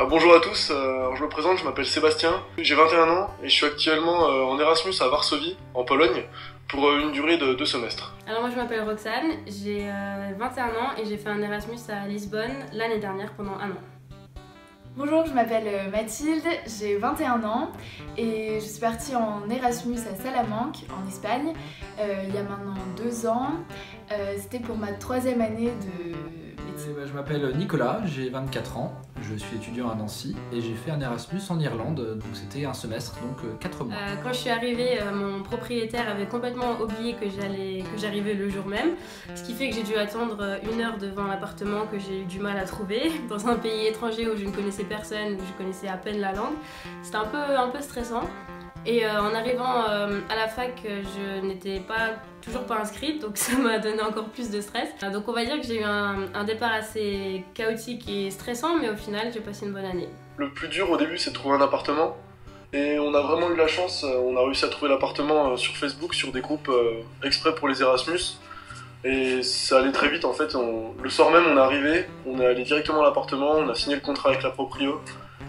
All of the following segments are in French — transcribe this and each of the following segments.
Bonjour à tous, je me présente, je m'appelle Sébastien, j'ai 21 ans et je suis actuellement en Erasmus à Varsovie, en Pologne, pour une durée de 2 semestres. Alors moi je m'appelle Roxane, j'ai 21 ans et j'ai fait un Erasmus à Lisbonne l'année dernière pendant 1 an. Bonjour, je m'appelle Mathilde, j'ai 21 ans et je suis partie en Erasmus à Salamanque, en Espagne, il y a maintenant 2 ans. C'était pour ma 3e année de médecine. Je m'appelle Nicolas, j'ai 24 ans, je suis étudiant à Nancy et j'ai fait un Erasmus en Irlande, donc c'était un semestre, donc 4 mois. Quand je suis arrivée, mon propriétaire avait complètement oublié que j'arrivais le jour même, ce qui fait que j'ai dû attendre 1 heure devant l'appartement que j'ai eu du mal à trouver, dans un pays étranger où je ne connaissais personne, où je connaissais à peine la langue. C'était un peu stressant. Et en arrivant à la fac, je n'étais toujours pas inscrite, donc ça m'a donné encore plus de stress. Donc on va dire que j'ai eu un départ assez chaotique et stressant, mais au final j'ai passé une bonne année. Le plus dur au début c'est de trouver un appartement, et on a vraiment eu la chance, on a réussi à trouver l'appartement sur Facebook, sur des groupes exprès pour les Erasmus. Et ça allait très vite en fait, le soir même on est arrivé, on est allé directement à l'appartement, on a signé le contrat avec la proprio.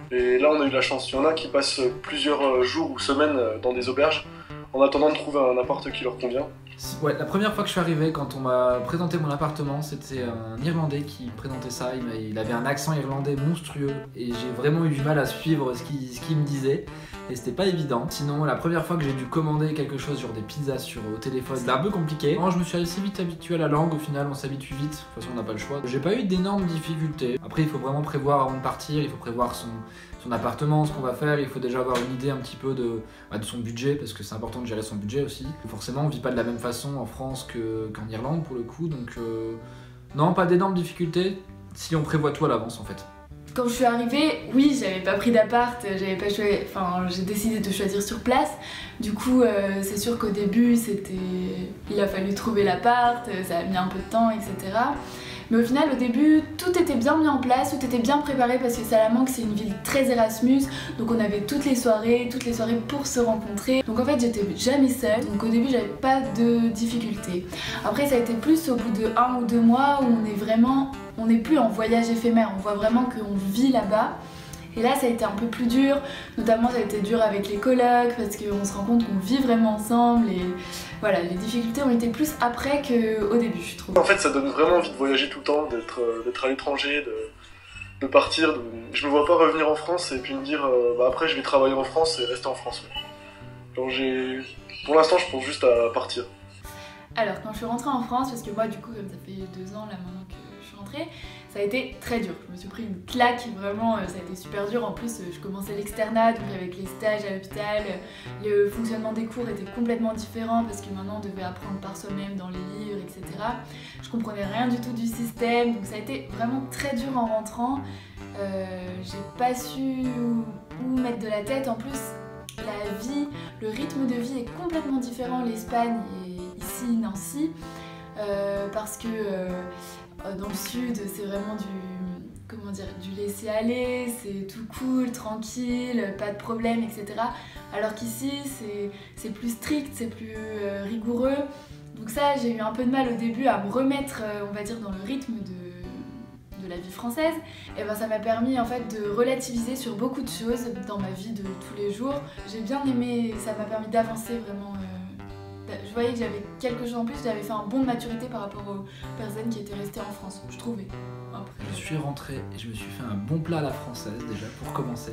Et là on a eu de la chance, il y en a qui passent plusieurs jours ou semaines dans des auberges en attendant de trouver un appart qui leur convient. Ouais, la première fois que je suis arrivé, quand on m'a présenté mon appartement, c'était un Irlandais qui présentait ça, il avait un accent irlandais monstrueux et j'ai vraiment eu du mal à suivre ce qu'il me disait et c'était pas évident. Sinon, la première fois que j'ai dû commander quelque chose, genre des pizzas au téléphone, c'était un peu compliqué. Je me suis assez vite habitué à la langue, au final on s'habitue vite, de toute façon on n'a pas le choix. J'ai pas eu d'énormes difficultés. Après il faut vraiment prévoir avant de partir, il faut prévoir son appartement, ce qu'on va faire, il faut déjà avoir une idée un petit peu de son budget, parce que c'est important de gérer son budget aussi. Forcément on vit pas de la même façon en France qu'en Irlande pour le coup, donc non, pas d'énormes difficultés si on prévoit tout à l'avance en fait. Quand je suis arrivée, oui, j'avais pas pris d'appart, j'ai décidé de choisir sur place. Du coup, c'est sûr qu'au début, il a fallu trouver l'appart, ça a mis un peu de temps, etc. Mais au final, au début, tout était bien mis en place, tout était bien préparé parce que Salamanque, c'est une ville très Erasmus. Donc on avait toutes les soirées pour se rencontrer. Donc en fait, j'étais jamais seule. Donc au début, j'avais pas de difficultés. Après, ça a été plus au bout de 1 ou 2 mois où on n'est plus en voyage éphémère. On voit vraiment qu'on vit là-bas. Et là, ça a été un peu plus dur, notamment ça a été dur avec les colocs parce qu'on se rend compte qu'on vit vraiment ensemble et voilà, les difficultés ont été plus après qu'au début, je trouve. En fait, ça donne vraiment envie de voyager tout le temps, d'être à l'étranger, de partir. Je me vois pas revenir en France et puis me dire après je vais travailler en France et rester en France. Genre, pour l'instant, je pense juste à partir. Alors, quand je suis rentrée en France, parce que moi, du coup, comme ça fait 2 ans là maintenant que je suis rentrée, ça a été très dur. Je me suis pris une claque, vraiment, ça a été super dur. En plus, je commençais l'externat, donc avec les stages à l'hôpital, le fonctionnement des cours était complètement différent parce que maintenant, on devait apprendre par soi-même dans les livres, etc. Je comprenais rien du tout du système, donc ça a été vraiment très dur en rentrant. J'ai pas su où mettre de la tête. En plus, la vie, le rythme de vie est complètement différent, l'Espagne et ici Nancy, parce que dans le sud c'est vraiment du laisser-aller, c'est tout cool, tranquille, pas de problème, etc. Alors qu'ici c'est plus strict, c'est plus rigoureux. Donc ça, j'ai eu un peu de mal au début à me remettre, on va dire, dans le rythme de la vie française. Et ben ça m'a permis en fait de relativiser sur beaucoup de choses dans ma vie de tous les jours. J'ai bien aimé, ça m'a permis d'avancer vraiment. Je voyais que j'avais quelque chose en plus, j'avais fait un bond de maturité par rapport aux personnes qui étaient restées en France, je trouvais. Je suis rentré et je me suis fait un bon plat à la française déjà pour commencer.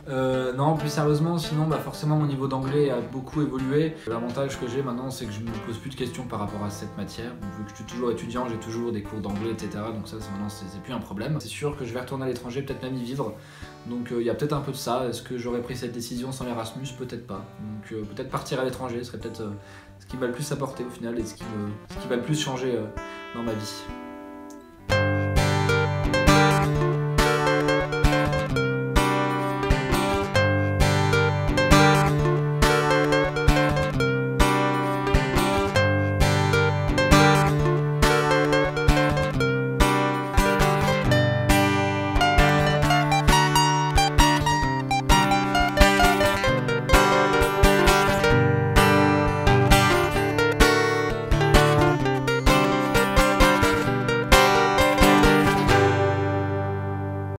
Non, plus sérieusement, sinon forcément mon niveau d'anglais a beaucoup évolué. L'avantage que j'ai maintenant, c'est que je ne me pose plus de questions par rapport à cette matière. Donc, vu que je suis toujours étudiant, j'ai toujours des cours d'anglais, etc. Donc ça, maintenant, c'est plus un problème. C'est sûr que je vais retourner à l'étranger, peut-être même y vivre. Donc il y a peut-être un peu de ça. Est-ce que j'aurais pris cette décision sans l'Erasmus? Peut-être pas. Donc peut-être partir à l'étranger serait peut-être ce qui va le plus apporter au final et ce qui va le plus changer dans ma vie.